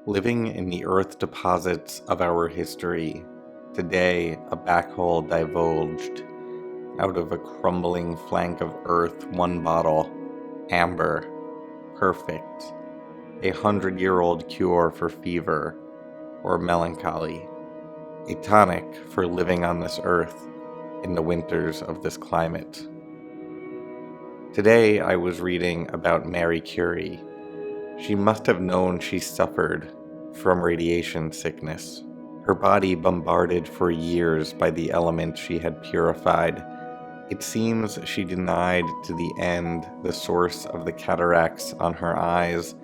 Living in the earth deposits of our history, today a backhoe divulged. Out of a crumbling flank of earth, one bottle, amber, perfect, 100-year-old cure for fever or melancholy, a tonic for living on this earth in the winters of this climate. Today I was reading about Marie Curie. She must have known she suffered from radiation sickness, her body bombarded for years by the element she had purified. It seems she denied to the end the source of the cataracts on her eyes,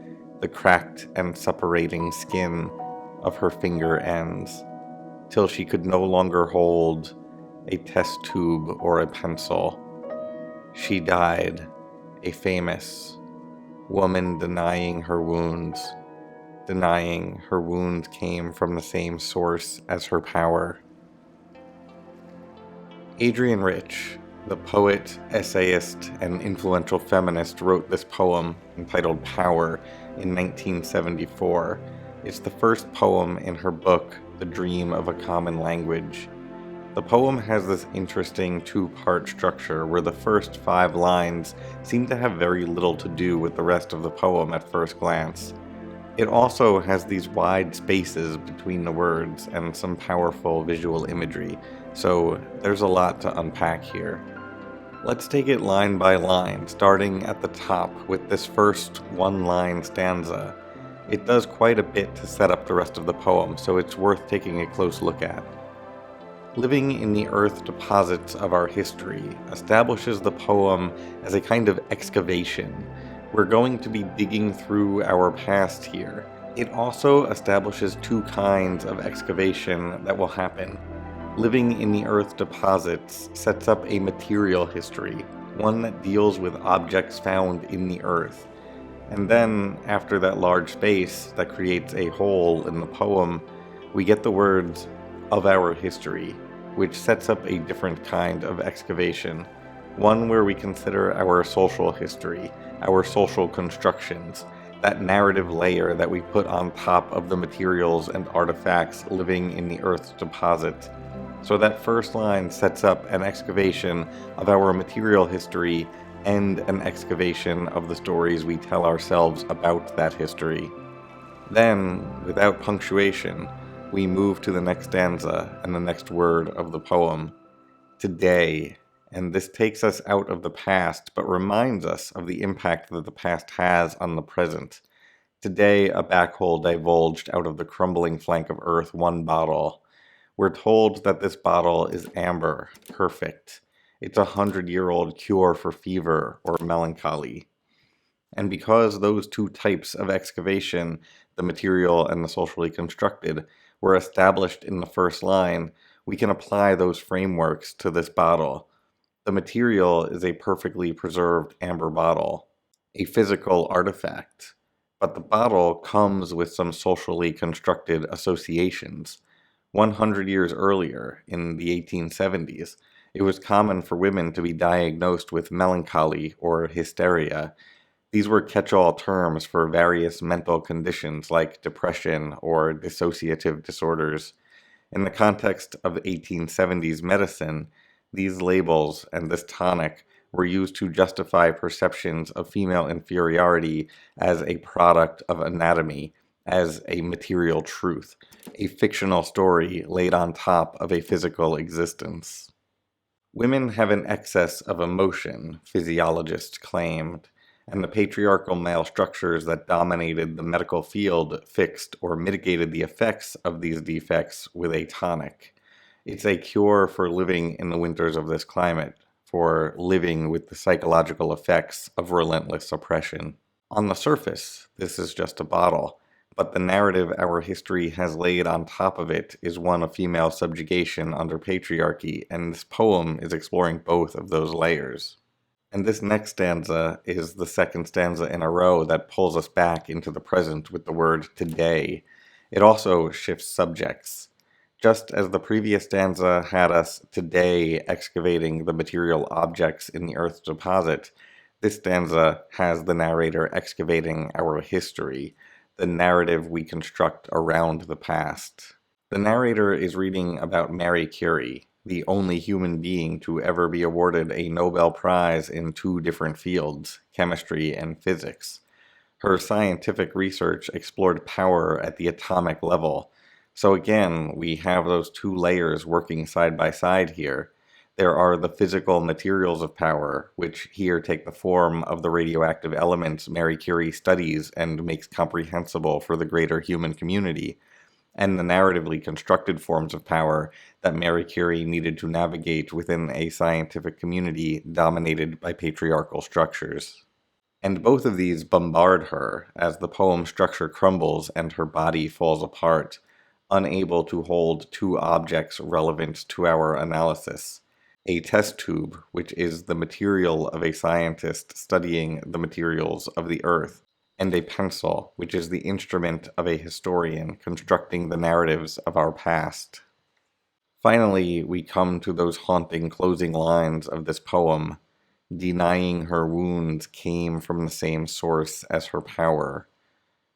the cracked and suppurating skin of her finger ends, till she could no longer hold a test tube or a pencil. She died, a famous woman denying her wounds came from the same source as her power. Adrienne Rich, the poet, essayist, and influential feminist, wrote this poem entitled Power in 1974. It's the first poem in her book, The Dream of a Common Language. The poem has this interesting two-part structure where the first 5 lines seem to have very little to do with the rest of the poem at first glance. It also has these wide spaces between the words and some powerful visual imagery, so there's a lot to unpack here. Let's take it line by line, starting at the top with this first one-line stanza. It does quite a bit to set up the rest of the poem, so it's worth taking a close look at. Living in the earth deposits of our history establishes the poem as a kind of excavation. We're going to be digging through our past here. It also establishes 2 kinds of excavation that will happen. Living in the earth deposits sets up a material history, one that deals with objects found in the earth. And then, after that large space that creates a hole in the poem, we get the words of our history, which sets up a different kind of excavation, one where we consider our social history, our social constructions, that narrative layer that we put on top of the materials and artifacts living in the earth's deposit. So that first line sets up an excavation of our material history and an excavation of the stories we tell ourselves about that history. Then, without punctuation, we move to the next stanza and the next word of the poem, today, and this takes us out of the past but reminds us of the impact that the past has on the present. Today, a backhoe divulged out of the crumbling flank of earth one bottle. We're told that this bottle is amber, perfect. It's 100-year-old cure for fever or melancholy. And because those 2 types of excavation, the material and the socially constructed, were established in the first line, we can apply those frameworks to this bottle. The material is a perfectly preserved amber bottle, a physical artifact, but the bottle comes with some socially constructed associations. 100 years earlier, in the 1870s, it was common for women to be diagnosed with melancholy or hysteria. These were catch-all terms for various mental conditions like depression or dissociative disorders. In the context of 1870s medicine, these labels and this tonic were used to justify perceptions of female inferiority as a product of anatomy, as a material truth, a fictional story laid on top of a physical existence. Women have an excess of emotion, physiologists claimed, and the patriarchal male structures that dominated the medical field fixed or mitigated the effects of these defects with a tonic. It's a cure for living in the winters of this climate, for living with the psychological effects of relentless oppression. On the surface, this is just a bottle, but the narrative our history has laid on top of it is one of female subjugation under patriarchy, and this poem is exploring both of those layers. And this next stanza is the second stanza in a row that pulls us back into the present with the word today. It also shifts subjects. Just as the previous stanza had us today excavating the material objects in the earth's deposit, this stanza has the narrator excavating our history, the narrative we construct around the past. The narrator is reading about Marie Curie, the only human being to ever be awarded a Nobel Prize in two different fields, chemistry and physics. Her scientific research explored power at the atomic level. So again, we have those two layers working side by side here. There are the physical materials of power, which here take the form of the radioactive elements Marie Curie studies and makes comprehensible for the greater human community, and the narratively constructed forms of power that Marie Curie needed to navigate within a scientific community dominated by patriarchal structures. And both of these bombard her as the poem structure crumbles and her body falls apart, unable to hold two objects relevant to our analysis: a test tube, which is the material of a scientist studying the materials of the earth, and a pencil, which is the instrument of a historian constructing the narratives of our past. Finally, we come to those haunting closing lines of this poem: denying her wounds came from the same source as her power.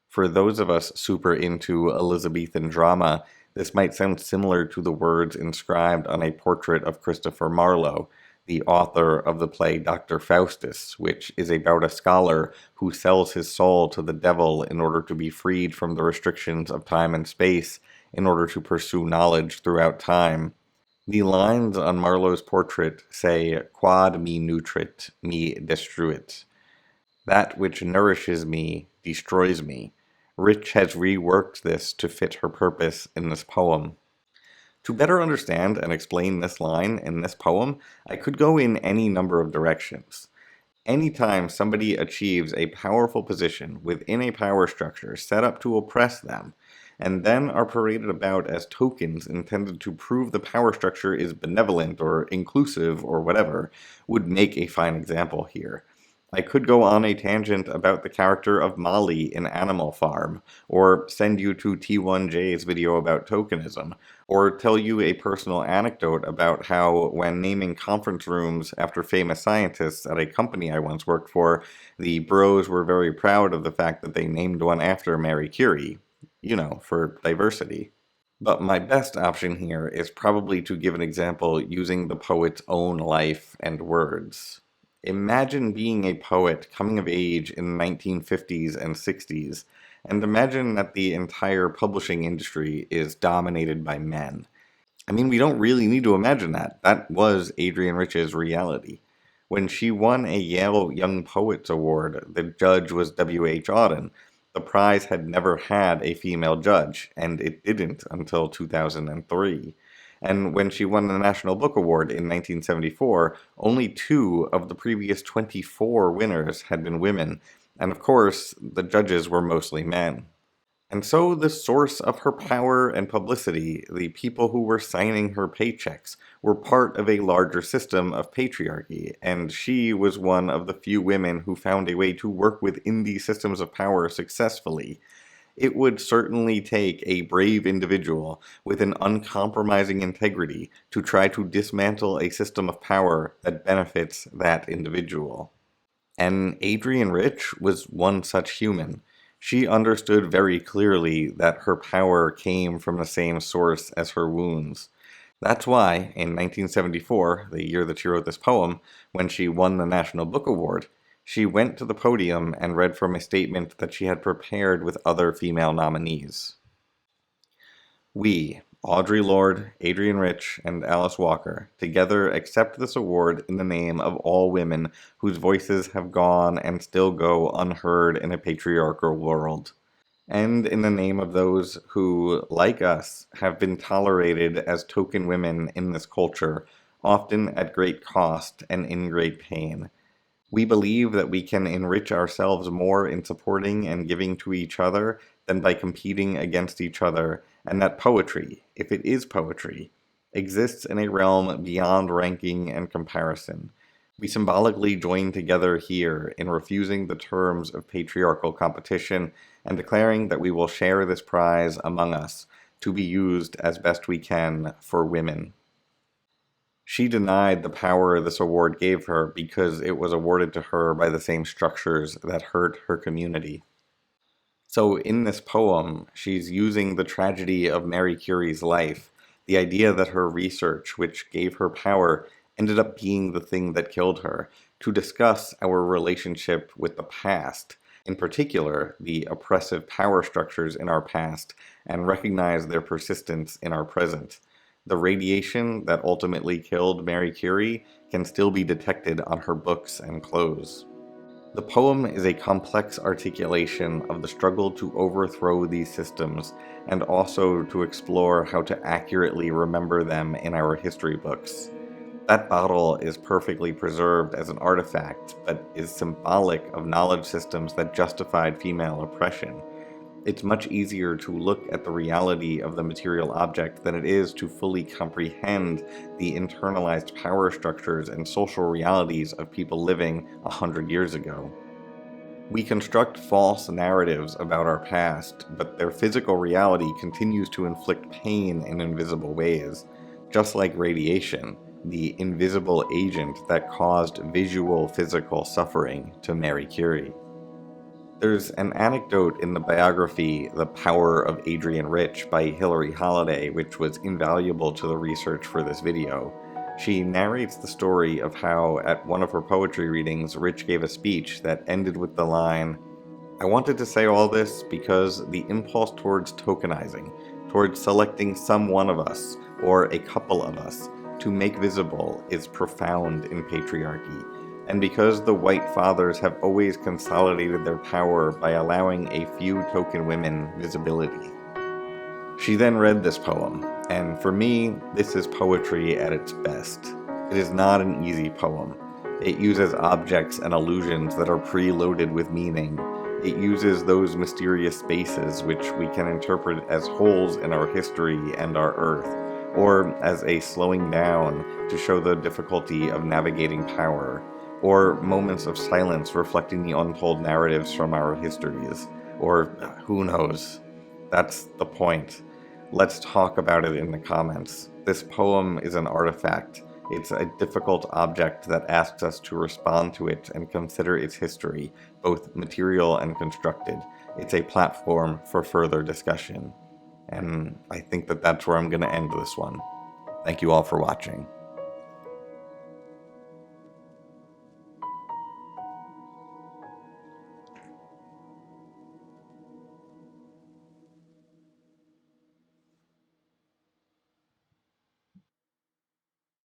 For those of us super into Elizabethan drama, this might sound similar to the words inscribed on a portrait of Christopher Marlowe, the author of the play Dr. Faustus, which is about a scholar who sells his soul to the devil in order to be freed from the restrictions of time and space, in order to pursue knowledge throughout time. The lines on Marlowe's portrait say, "Quod me nutrit, me destruit." That which nourishes me destroys me. Rich has reworked this to fit her purpose in this poem. To better understand and explain this line in this poem, I could go in any number of directions. Anytime somebody achieves a powerful position within a power structure set up to oppress them, and then are paraded about as tokens intended to prove the power structure is benevolent or inclusive or whatever, would make a fine example here. I could go on a tangent about the character of Molly in Animal Farm, or send you to T1J's video about tokenism, or tell you a personal anecdote about how, when naming conference rooms after famous scientists at a company I once worked for, the bros were very proud of the fact that they named one after Marie Curie. For diversity. But my best option here is probably to give an example using the poet's own life and words. Imagine being a poet coming of age in the 1950s and 60s, and imagine that the entire publishing industry is dominated by men. I mean, we don't really need to imagine that. That was Adrienne Rich's reality. When she won a Yale Young Poets Award, the judge was W.H. Auden. The prize had never had a female judge, and it didn't until 2003. And when she won the National Book Award in 1974, only 2 of the previous 24 winners had been women, and of course, the judges were mostly men. And so the source of her power and publicity, the people who were signing her paychecks, were part of a larger system of patriarchy, and she was one of the few women who found a way to work within these systems of power successfully. It would certainly take a brave individual with an uncompromising integrity to try to dismantle a system of power that benefits that individual. And Adrienne Rich was one such human. She understood very clearly that her power came from the same source as her wounds. That's why, in 1974, the year that she wrote this poem, when she won the National Book Award, she went to the podium and read from a statement that she had prepared with other female nominees. "We, Audre Lorde, Adrienne Rich, and Alice Walker, together accept this award in the name of all women whose voices have gone and still go unheard in a patriarchal world, and in the name of those who, like us, have been tolerated as token women in this culture, often at great cost and in great pain. We believe that we can enrich ourselves more in supporting and giving to each other than by competing against each other, and that poetry, if it is poetry, exists in a realm beyond ranking and comparison. We symbolically join together here in refusing the terms of patriarchal competition and declaring that we will share this prize among us to be used as best we can for women." She denied the power this award gave her because it was awarded to her by the same structures that hurt her community. So in this poem, she's using the tragedy of Marie Curie's life, the idea that her research, which gave her power, ended up being the thing that killed her, to discuss our relationship with the past, in particular, the oppressive power structures in our past, and recognize their persistence in our present. The radiation that ultimately killed Marie Curie can still be detected on her books and clothes. The poem is a complex articulation of the struggle to overthrow these systems and also to explore how to accurately remember them in our history books. That bottle is perfectly preserved as an artifact, but is symbolic of knowledge systems that justified female oppression. It's much easier to look at the reality of the material object than it is to fully comprehend the internalized power structures and social realities of people living 100 years ago. We construct false narratives about our past, but their physical reality continues to inflict pain in invisible ways, just like radiation, the invisible agent that caused visual physical suffering to Marie Curie. There's an anecdote in the biography The Power of Adrienne Rich by Hilary Holiday, which was invaluable to the research for this video. She narrates the story of how, at one of her poetry readings, Rich gave a speech that ended with the line, "I wanted to say all this because the impulse towards tokenizing, towards selecting some one of us, or a couple of us, to make visible is profound in patriarchy, and because the white fathers have always consolidated their power by allowing a few token women visibility." She then read this poem, and for me, this is poetry at its best. It is not an easy poem. It uses objects and illusions that are preloaded with meaning. It uses those mysterious spaces which we can interpret as holes in our history and our earth, or as a slowing down to show the difficulty of navigating power, or moments of silence reflecting the untold narratives from our histories, or who knows. That's the point. Let's talk about it in the comments. This poem is an artifact. It's a difficult object that asks us to respond to it and consider its history, both material and constructed. It's a platform for further discussion. And I think that that's where I'm going to end this one. Thank you all for watching.